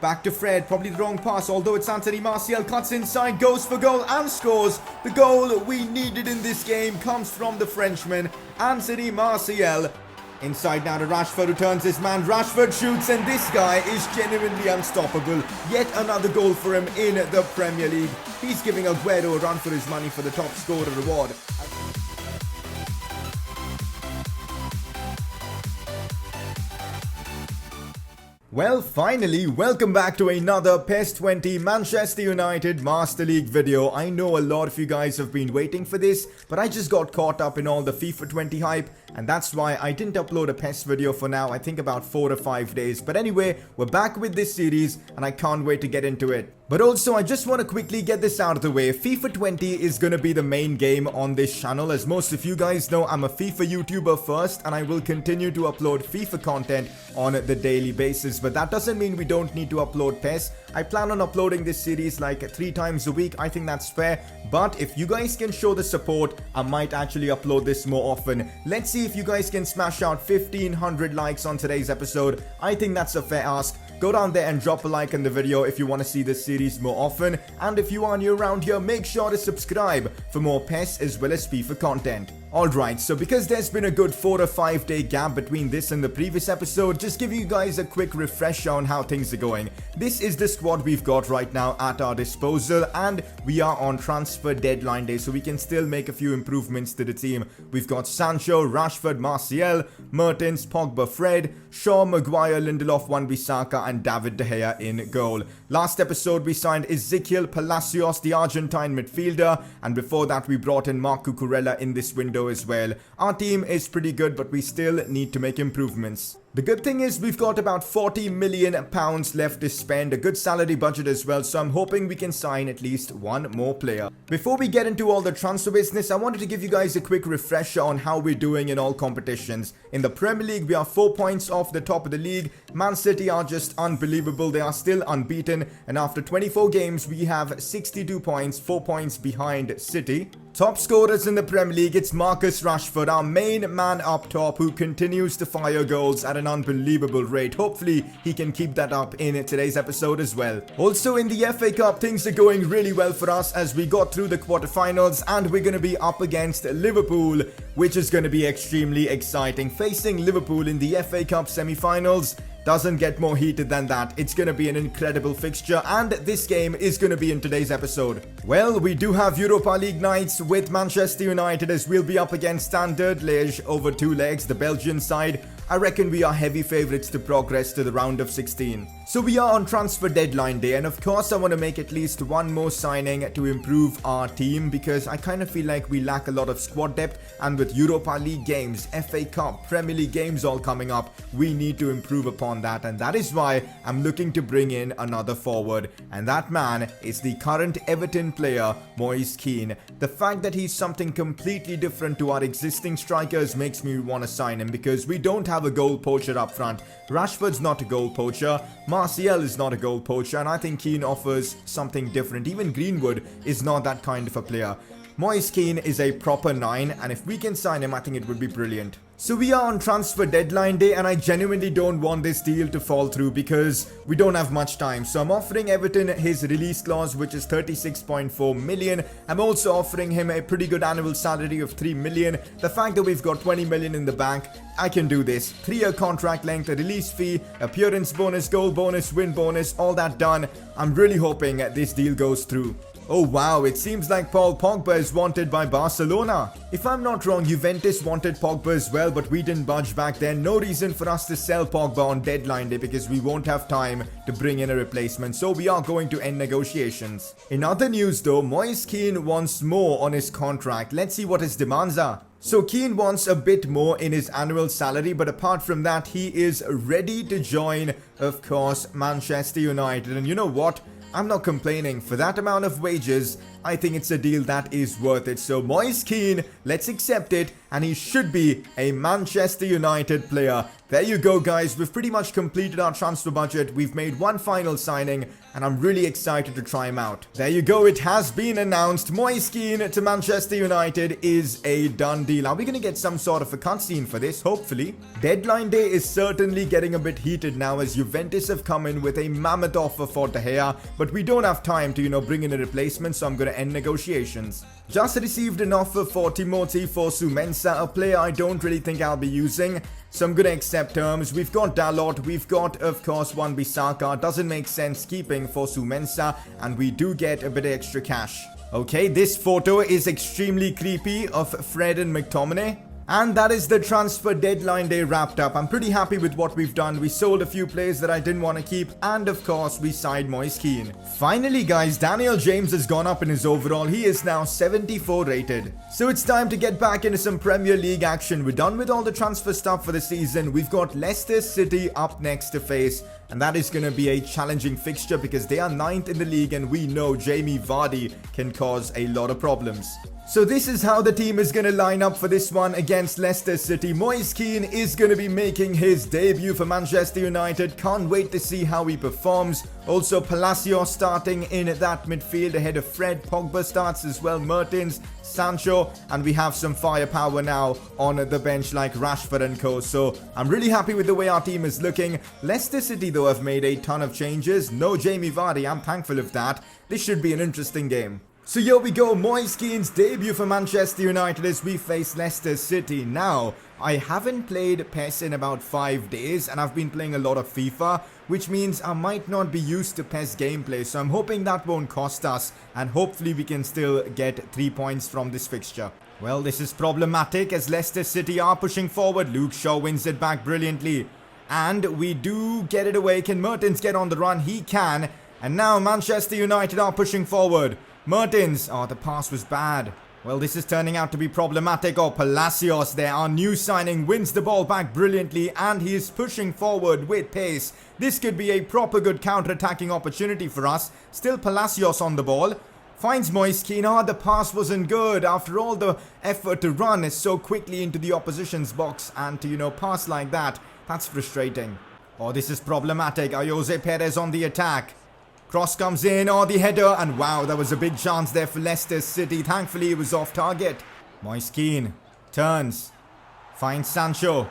Back to Fred, probably the wrong pass, although it's Anthony Martial, cuts inside, goes for goal and scores. The goal we needed in this game comes from the Frenchman, Anthony Martial. Inside now to Rashford, who turns his man. Rashford shoots, and this guy is genuinely unstoppable. Yet another goal for him in the Premier League. He's giving Aguero a run for his money for the top scorer reward. Well, finally, welcome back to another PES 20 Manchester United Master League video. I know a lot of you guys have been waiting for this, but I just got caught up in all the FIFA 20 hype, and that's why I didn't upload a PES video for now. I think about 4 or 5 days. But anyway, we're back with this series, and I can't wait to get into it. But also, I just want to quickly get this out of the way. FIFA 20 is going to be the main game on this channel. As most of you guys know, I'm a FIFA YouTuber first, and I will continue to upload FIFA content on the daily basis. But that doesn't mean we don't need to upload PES. I plan on uploading this series like 3 times a week. I think that's fair. But if you guys can show the support, I might actually upload this more often. Let's see if you guys can smash out 1500 likes on today's episode. I think that's a fair ask. Go down there and drop a like in the video if you want to see this series more often. And if you are new around here, make sure to subscribe for more PES as well as FIFA content. Alright, so because there's been a good 4 or 5 day gap between this and the previous episode, just giving you guys a quick refresher on how things are going. This is the squad we've got right now at our disposal, and we are on transfer deadline day, so we can still make a few improvements to the team. We've got Sancho, Rashford, Martial, Mertens, Pogba, Fred, Shaw, Maguire, Lindelof, Wan-Bissaka and David De Gea in goal. Last episode we signed Ezequiel Palacios, the Argentine midfielder, and before that we brought in Marc Cucurella in this window as well. Our team is pretty good, but we still need to make improvements. The good thing is we've got about £40 million left to spend, a good salary budget as well, so I'm hoping we can sign at least one more player. Before we get into all the transfer business, I wanted to give you guys a quick refresher on how we're doing in all competitions. In the Premier League, we are 4 points off the top of the league. Man City are just unbelievable. They are still unbeaten, and after 24 games, we have 62 points, 4 points behind City. Top scorers in the Premier League, it's Marcus Rashford, our main man up top, who continues to fire goals at an unbelievable rate. Hopefully, he can keep that up in today's episode as well. Also, in the FA Cup, things are going really well for us as we got through the quarterfinals, and we're going to be up against Liverpool, which is going to be extremely exciting. Facing Liverpool in the FA Cup semi-finals doesn't get more heated than that. It's going to be an incredible fixture, and this game is going to be in today's episode. Well, we do have Europa League nights with Manchester United as we'll be up against Standard Liège over 2 legs, the Belgian side. I reckon we are heavy favourites to progress to the round of 16. So we are on transfer deadline day, and of course I want to make at least one more signing to improve our team, because I kind of feel like we lack a lot of squad depth, and with Europa League games, FA Cup, Premier League games all coming up, we need to improve upon that, and that is why I'm looking to bring in another forward, and that man is the current Everton player, Moise Kean. The fact that he's something completely different to our existing strikers makes me want to sign him, because we don't have a goal poacher up front. Rashford's not a goal poacher, Martial is not a goal poacher, and I think Kean offers something different. Even Greenwood is not that kind of a player. Moise Kean is a proper 9, and if we can sign him, I think it would be brilliant. So we are on transfer deadline day, and I genuinely don't want this deal to fall through because we don't have much time. So I'm offering Everton his release clause, which is 36.4 million. I'm also offering him a pretty good annual salary of 3 million. The fact that we've got 20 million in the bank, I can do this. 3-year contract length, a release fee, appearance bonus, goal bonus, win bonus, all that done. I'm really hoping this deal goes through. Oh wow, it seems like Paul Pogba is wanted by Barcelona. If I'm not wrong, Juventus wanted Pogba as well, but we didn't budge back then. No reason for us to sell Pogba on deadline day because we won't have time to bring in a replacement, so we are going to end negotiations. In other news though, Moise Kean wants more on his contract. Let's see what his demands are. So Kean wants a bit more in his annual salary, but apart from that, he is ready to join, of course, Manchester United. And you know what? I'm not complaining. For that amount of wages, I think it's a deal that is worth it. So Moise Kean, let's accept it, and he should be a Manchester United player. There you go, guys. We've pretty much completed our transfer budget. We've made one final signing, and I'm really excited to try him out. There you go. It has been announced. Moise Kean to Manchester United is a done deal. Are we going to get some sort of a cutscene for this? Hopefully. Deadline day is certainly getting a bit heated now as Juventus have come in with a mammoth offer for De Gea, but we don't have time to, bring in a replacement, so I'm going to end negotiations. Just received an offer for Timothy Fosu-Mensah, a player I don't really think I'll be using, so I'm going to accept terms. We've got Dalot, we've got, of course, Wan-Bissaka. Doesn't make sense keeping Fosu-Mensah, and we do get a bit of extra cash. Okay, this photo is extremely creepy of Fred and McTominay. And that is the transfer deadline day wrapped up. I'm pretty happy with what we've done. We sold a few players that I didn't want to keep. And of course, we signed Moise Kean. Finally, guys, Daniel James has gone up in his overall. He is now 74 rated. So it's time to get back into some Premier League action. We're done with all the transfer stuff for the season. We've got Leicester City up next to face. And that is going to be a challenging fixture because they are 9th in the league. And we know Jamie Vardy can cause a lot of problems. So this is how the team is going to line up for this one against Leicester City. Moise Kean is going to be making his debut for Manchester United. Can't wait to see how he performs. Also, Palacios starting in that midfield ahead of Fred. Pogba starts as well. Mertens, Sancho, and we have some firepower now on the bench like Rashford and co. So I'm really happy with the way our team is looking. Leicester City, though, have made a ton of changes. No Jamie Vardy. I'm thankful of that. This should be an interesting game. So here we go, Moise Kean's debut for Manchester United as we face Leicester City. Now, I haven't played PES in about 5 days and I've been playing a lot of FIFA, which means I might not be used to PES gameplay. So I'm hoping that won't cost us and hopefully we can still get 3 points from this fixture. Well, this is problematic as Leicester City are pushing forward. Luke Shaw wins it back brilliantly. And we do get it away. Can Mertens get on the run? He can. And now Manchester United are pushing forward. Mertens, oh, the pass was bad. Well, this is turning out to be problematic. Oh, Palacios there, our new signing, wins the ball back brilliantly and he is pushing forward with pace. This could be a proper good counter-attacking opportunity for us. Still Palacios on the ball. Finds Moise Kean. Oh, the pass wasn't good. After all the effort to run so quickly into the opposition's box and to, pass like that, that's frustrating. Oh, this is problematic. Jose Perez on the attack. Cross comes in, oh, the header, and wow, that was a big chance there for Leicester City. Thankfully, it was off target. Moise Kean turns, finds Sancho.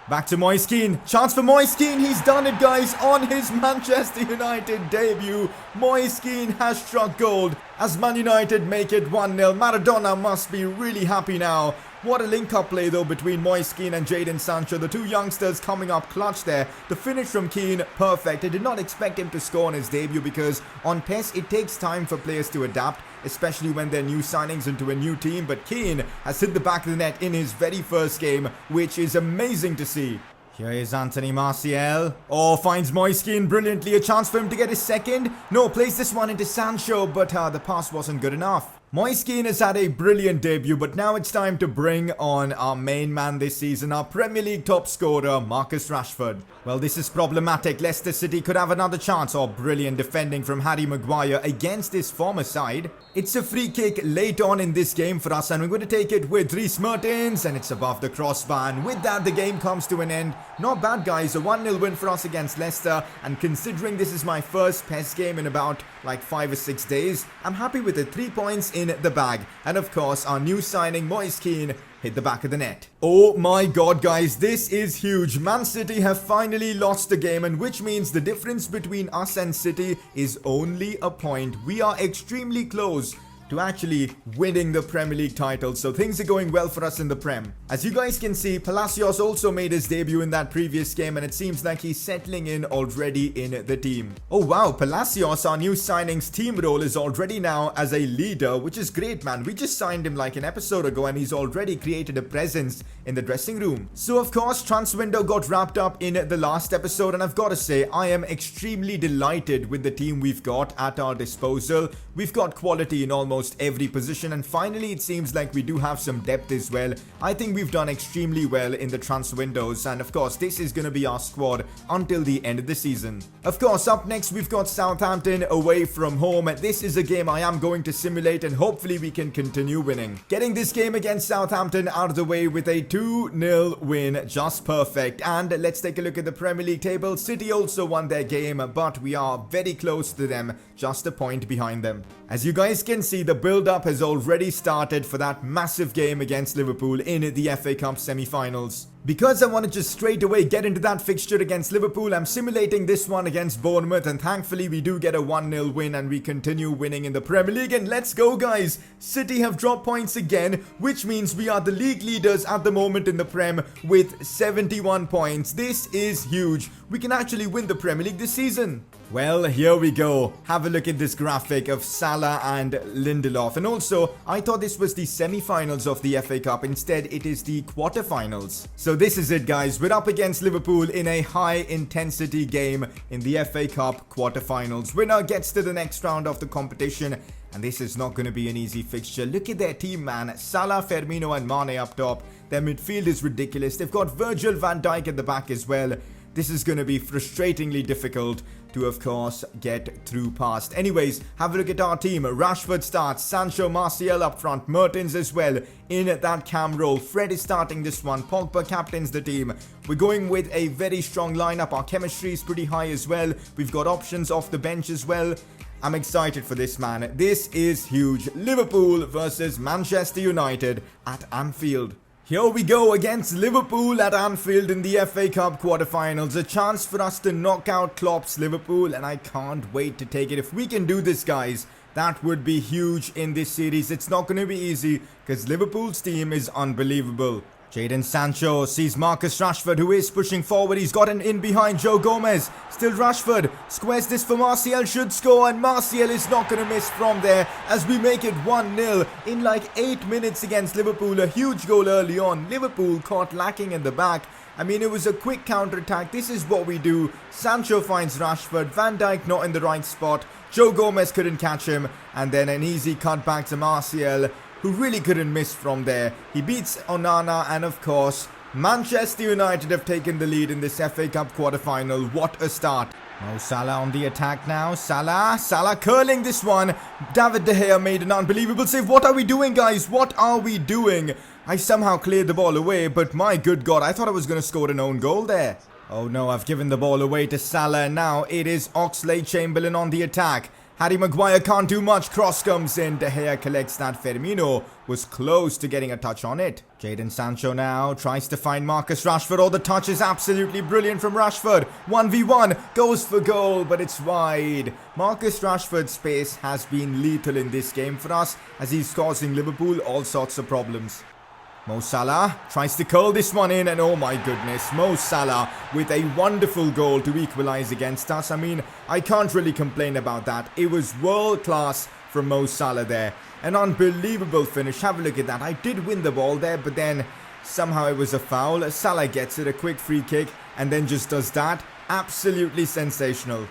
Back to Moise Kean. Chance for Moise Kean. He's done it, guys, on his Manchester United debut. Moise Kean has struck gold as Man United make it 1-0. Maradona must be really happy now. What a link-up play, though, between Moise Kean and Jadon Sancho. The two youngsters coming up clutch there. The finish from Kean, perfect. I did not expect him to score on his debut because on PES, it takes time for players to adapt, especially when they're new signings into a new team. But Kean has hit the back of the net in his very first game, which is amazing to see. Here is Anthony Martial. Oh, finds Moise Kean brilliantly. A chance for him to get his second. No, plays this one into Sancho, but the pass wasn't good enough. Moise Kean has had a brilliant debut, but now it's time to bring on our main man this season, our Premier League top scorer, Marcus Rashford. Well, this is problematic. Leicester City could have another chance. Oh, brilliant defending from Harry Maguire against his former side. It's a free kick late on in this game for us, and we're going to take it with Dries Mertens, and it's above the crossbar. And with that, the game comes to an end. Not bad, guys. A 1-0 win for us against Leicester, and considering this is my first PES game in about like 5 or 6 days, I'm happy with it. 3 points in the bag. And of course, our new signing, Moise Kean, hit the back of the net. Oh my god, guys, this is huge. Man City have finally lost the game, and which means the difference between us and City is only a point. We are extremely close to actually winning the Premier League title, so things are going well for us in the Prem. As you guys can see, Palacios also made his debut in that previous game, and it seems like he's settling in already in the team. Oh wow, Palacios, our new signing's team role is already now as a leader, which is great, man. We just signed him like an episode ago and he's already created a presence in the dressing room. So of course, transfer window got wrapped up in the last episode, and I've got to say, I am extremely delighted with the team we've got at our disposal. We've got quality in almost almost every position, and finally it seems like we do have some depth as well. I think we've done extremely well in the transfer windows, and of course this is going to be our squad until the end of the season. Of course, up next we've got Southampton away from home. This is a game I am going to simulate, and hopefully we can continue winning. Getting this game against Southampton out of the way with a 2-0 win, just perfect. And let's take a look at the Premier League table. City also won their game, but we are very close to them, just a point behind them. As you guys can see, the build-up has already started for that massive game against Liverpool in the FA Cup semi-finals. Because I want to just straight away get into that fixture against Liverpool, I'm simulating this one against Bournemouth, and thankfully we do get a 1-0 win and we continue winning in the Premier League. And let's go, guys! City have dropped points again, which means we are the league leaders at the moment in the Prem with 71 points. This is huge. We can actually win the Premier League this season. Well, here we go. Have a look at this graphic of Salah and Lindelof. And also, I thought this was the semi-finals of the FA Cup. Instead, it is the quarter-finals. So this is it, guys. We're up against Liverpool in a high-intensity game in the FA Cup quarter-finals. Winner gets to the next round of the competition. And this is not going to be an easy fixture. Look at their team, man. Salah, Firmino and Mane up top. Their midfield is ridiculous. They've got Virgil van Dijk at the back as well. This is going to be frustratingly difficult to, of course, get through past. Anyways, have a look at our team. Rashford starts, Sancho, Martial up front, Mertens as well in that cam role. Fred is starting this one, Pogba captains the team. We're going with a very strong lineup. Our chemistry is pretty high as well. We've got options off the bench as well. I'm excited for this, man. This is huge. Liverpool versus Manchester United at Anfield. Here we go against Liverpool at Anfield in the FA Cup quarterfinals. A chance for us to knock out Klopp's Liverpool, and I can't wait to take it. If we can do this, guys, that would be huge in this series. It's not going to be easy because Liverpool's team is unbelievable. Jadon Sancho sees Marcus Rashford, who is pushing forward. He's got an in behind Joe Gomez. Still Rashford. Squares this for Martial. Should score. And Martial is not going to miss from there as we make it 1-0 in like 8 minutes against Liverpool. A huge goal early on. Liverpool caught lacking in the back. I mean, it was a quick counter-attack. This is what we do. Sancho finds Rashford. Van Dijk not in the right spot. Joe Gomez couldn't catch him. And then an easy cut back to Martial, who really couldn't miss from there. He beats Onana, and of course, Manchester United have taken the lead in this FA Cup quarter-final. What a start. Mo Salah on the attack now. Salah curling this one. David De Gea made an unbelievable save. What are we doing, guys? What are we doing? I somehow cleared the ball away, but my good God, I thought I was going to score an own goal there. Oh no, I've given the ball away to Salah, and now it is Oxlade-Chamberlain on the attack. Harry Maguire can't do much. Cross comes in. De Gea collects that. Firmino was close to getting a touch on it. Jadon Sancho now tries to find Marcus Rashford. Oh, the touch is absolutely brilliant from Rashford. 1v1. Goes for goal, but it's wide. Marcus Rashford's pace has been lethal in this game for us as he's causing Liverpool all sorts of problems. Mo Salah tries to curl this one in, and oh my goodness, Mo Salah with a wonderful goal to equalize against us. I mean, I can't really complain about that. It was world class from Mo Salah there. An unbelievable finish. Have a look at that. I did win the ball there, but then somehow it was a foul. Salah gets it, a quick free kick, and then just does that. Absolutely sensational.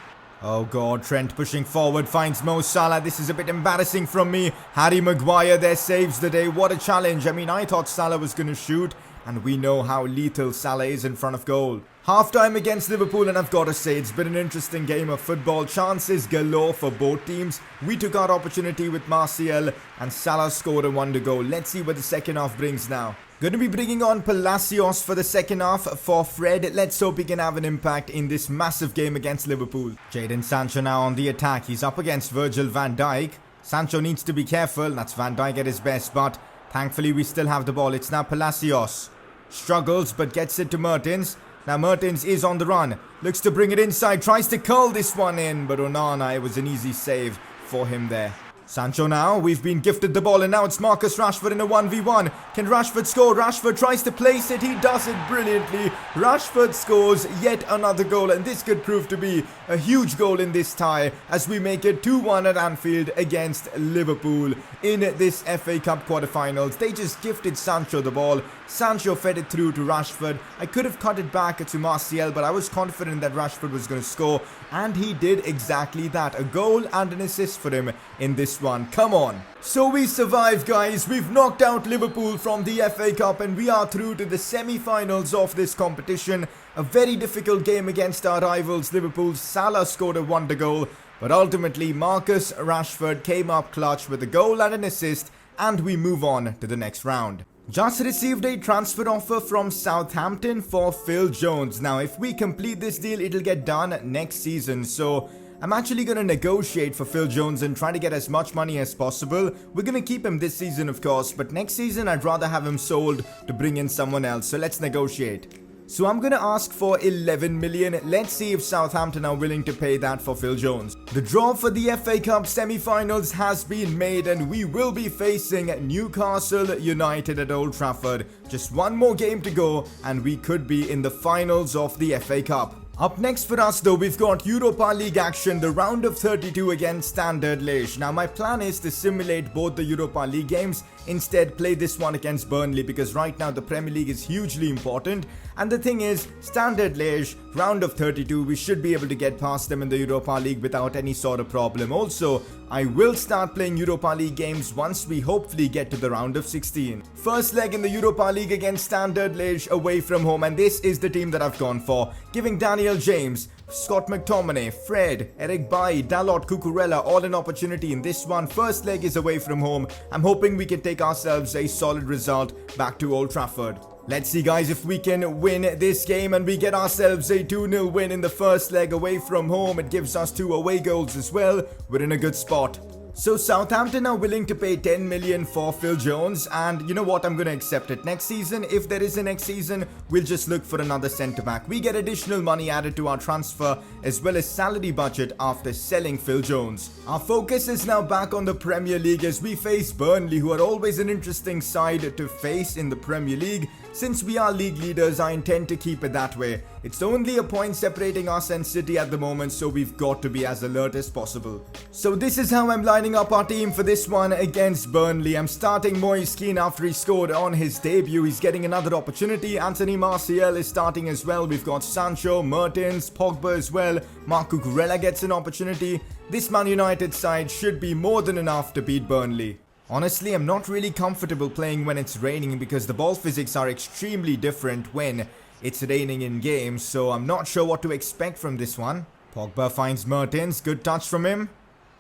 Oh God, Trent pushing forward, finds Mo Salah. This is a bit embarrassing from me. Harry Maguire there saves the day. What a challenge. I mean, I thought Salah was going to shoot, and we know how lethal Salah is in front of goal. Half-time against Liverpool, and I've got to say, it's been an interesting game of football. Chances galore for both teams. We took our opportunity with Martial, and Salah scored a wonder goal. Let's see what the second half brings now. Going to be bringing on Palacios for the second half for Fred. Let's hope he can have an impact in this massive game against Liverpool. Jadon Sancho now on the attack. He's up against Virgil van Dijk. Sancho needs to be careful. That's Van Dijk at his best, but thankfully we still have the ball. It's now Palacios. Struggles, but gets it to Mertens. Now Mertens is on the run. Looks to bring it inside. Tries to curl this one in, but Onana, it was an easy save for him there. Sancho now, we've been gifted the ball, and now it's Marcus Rashford in a 1v1. Can Rashford score? Rashford tries to place it. He does it brilliantly. Rashford scores yet another goal, and this could prove to be a huge goal in this tie as we make it 2-1 at Anfield against Liverpool in this FA Cup quarterfinals. They just gifted Sancho the ball. Sancho fed it through to Rashford. I could have cut it back to Martial, but I was confident that Rashford was going to score, and he did exactly that. A goal and an assist for him in this this one. Come on. So we survived, guys. We've knocked out Liverpool from the FA Cup and we are through to the semi-finals of this competition. A very difficult game against our rivals Liverpool. Salah scored a wonder goal, but ultimately Marcus Rashford came up clutch with a goal and an assist, and we move on to the next round. Just received a transfer offer from Southampton for Phil Jones. Now, if we complete this deal, it'll get done next season. So I'm actually going to negotiate for Phil Jones and try to get as much money as possible. We're going to keep him this season, of course, but next season I'd rather have him sold to bring in someone else. So let's negotiate. So I'm going to ask for 11 million. Let's see if Southampton are willing to pay that for Phil Jones. The draw for the FA Cup semi-finals has been made and we will be facing Newcastle United at Old Trafford. Just one more game to go and we could be in the finals of the FA Cup. Up next for us though, we've got Europa League action, the round of 32 against Standard Liège. Now my plan is to simulate both the Europa League games, instead play this one against Burnley because right now the Premier League is hugely important. And the thing is, Standard Liège, round of 32, we should be able to get past them in the Europa League without any sort of problem. Also, I will start playing Europa League games once we hopefully get to the round of 16. First leg in the Europa League against Standard Liège away from home, and this is the team that I've gone for, giving Daniel James, Scott McTominay, Fred, Eric Bailly, Dalot, Cucurella all an opportunity in this one. First leg is away from home. I'm hoping we can take ourselves a solid result back to Old Trafford. Let's see, guys, if we can win this game and we get ourselves a 2-0 win in the first leg away from home. It gives us 2 away goals as well. We're in a good spot. So Southampton are willing to pay 10 million for Phil Jones, and you know what, I'm going to accept it. Next season, if there is a next season, we'll just look for another centre-back. We get additional money added to our transfer as well as salary budget after selling Phil Jones. Our focus is now back on the Premier League as we face Burnley, who are always an interesting side to face in the Premier League. Since we are league leaders, I intend to keep it that way. It's only a point separating us and City at the moment, so we've got to be as alert as possible. So this is how I'm lining up our team for this one against Burnley. I'm starting Moise Kean after he scored on his debut. He's getting another opportunity. Anthony Martial is starting as well. We've got Sancho, Mertens, Pogba as well. Marc Cucurella gets an opportunity. This Man United side should be more than enough to beat Burnley. Honestly, I'm not really comfortable playing when it's raining because the ball physics are extremely different when it's raining in games, so I'm not sure what to expect from this one. Pogba finds Mertens, good touch from him.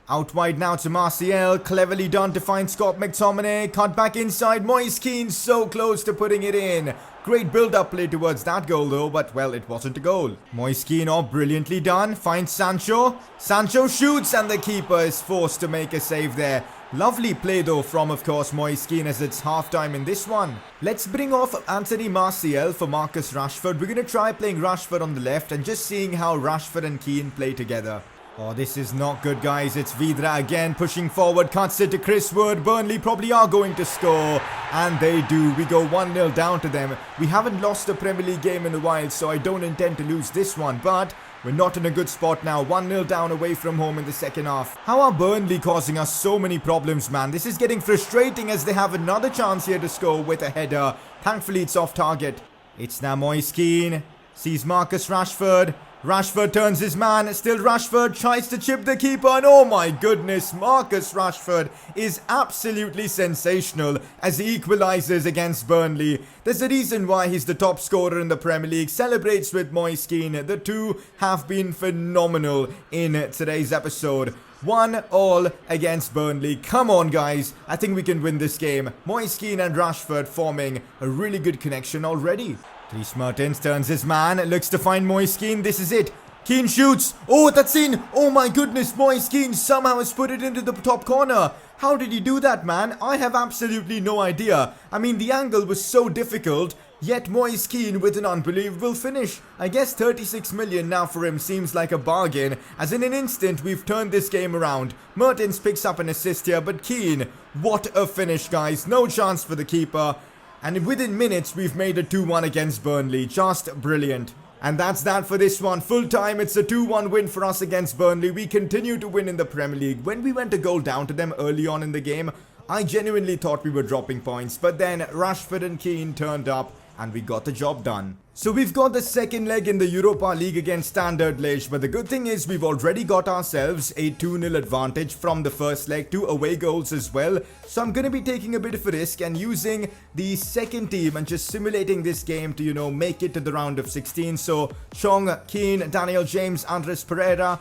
Out wide now to Martial, cleverly done to find Scott McTominay, cut back inside, Moise Kean so close to putting it in. Great build-up play towards that goal though, but well, it wasn't a goal. Moise Kean, brilliantly done, finds Sancho. Sancho shoots and the keeper is forced to make a save there. Lovely play though from, of course, Moise Kean as it's half-time in this one. Let's bring off Anthony Martial for Marcus Rashford. We're going to try playing Rashford on the left and just seeing how Rashford and Kean play together. Oh, this is not good, guys. It's Vidra again pushing forward, cuts it to Chris Wood. Burnley probably are going to score, and they do. We go 1-0 down to them. We haven't lost a Premier League game in a while, so I don't intend to lose this one, but we're not in a good spot now. 1-0 down away from home in the second half. How are Burnley causing us so many problems, man? This is getting frustrating as they have another chance here to score with a header. Thankfully, it's off target. It's now Moise Kean. Sees Marcus Rashford. Rashford turns his man, still Rashford tries to chip the keeper, and oh my goodness, Marcus Rashford is absolutely sensational as he equalizes against Burnley. There's a reason why he's the top scorer in the Premier League, celebrates with Moise Kean. The two have been phenomenal in today's episode. 1-1 against Burnley. Come on, guys. I think we can win this game. Moise Kean and Rashford forming a really good connection already. Dries Mertens turns his man, looks to find Moise Kean. This is it. Kean shoots. Oh, that's in. Oh my goodness, Moise Kean somehow has put it into the top corner. How did he do that, man? I have absolutely no idea. I mean, the angle was so difficult, yet Moise Kean with an unbelievable finish. I guess 36 million now for him seems like a bargain, as in an instant we've turned this game around. Mertens picks up an assist here, but Kean, what a finish, guys. No chance for the keeper. And within minutes, we've made a 2-1 against Burnley. Just brilliant. And that's that for this one. Full time, it's a 2-1 win for us against Burnley. We continue to win in the Premier League. When we went a goal down to them early on in the game, I genuinely thought we were dropping points. But then Rashford and Kean turned up and we got the job done. So we've got the second leg in the Europa League against Standard Liège, but the good thing is we've already got ourselves a 2-0 advantage from the first leg, 2 away goals as well. So I'm going to be taking a bit of a risk and using the second team and just simulating this game to, you know, make it to the round of 16. So Chong, Kean, Daniel James, Andres Pereira,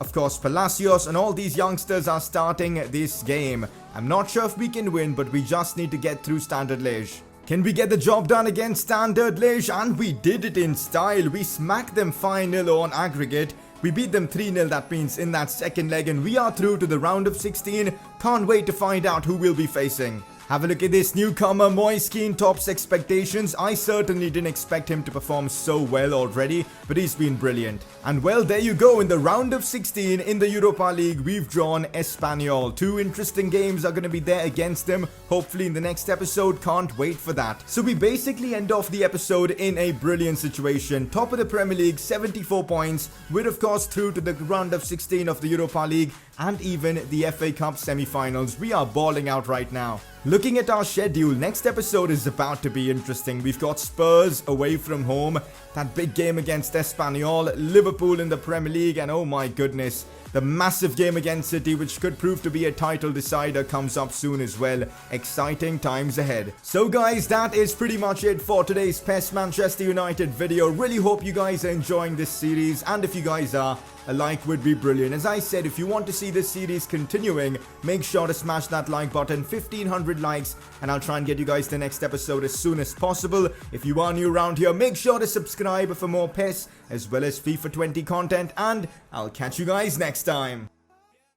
of course Palacios, and all these youngsters are starting this game. I'm not sure if we can win, but we just need to get through Standard Liège. Can we get the job done against Standard Liège? And we did it in style. We smacked them 5-0 on aggregate. We beat them 3-0, that means in that second leg, and we are through to the round of 16. Can't wait to find out who we'll be facing. Have a look at this newcomer, Moise. Kean tops expectations. I certainly didn't expect him to perform so well already, but he's been brilliant. And well, there you go. In the round of 16 in the Europa League, we've drawn Espanyol. 2 interesting games are going to be there against them, hopefully in the next episode. Can't wait for that. So we basically end off the episode in a brilliant situation. Top of the Premier League, 74 points. We're of course through to the round of 16 of the Europa League and even the FA Cup semi-finals. We are balling out right now. Looking at our schedule, next episode is about to be interesting. We've got Spurs away from home, that big game against Espanyol, Liverpool in the Premier League, and oh my goodness, the massive game against City, which could prove to be a title decider, comes up soon as well. Exciting times ahead. So guys, that is pretty much it for today's PES Manchester United video. Really hope you guys are enjoying this series, and if you guys are, a like would be brilliant. As I said, if you want to see this series continuing, make sure to smash that like button, 1500 likes, and I'll try and get you guys the next episode as soon as possible. If you are new around here, make sure to subscribe for more PES as well as FIFA 20 content, and I'll catch you guys next time.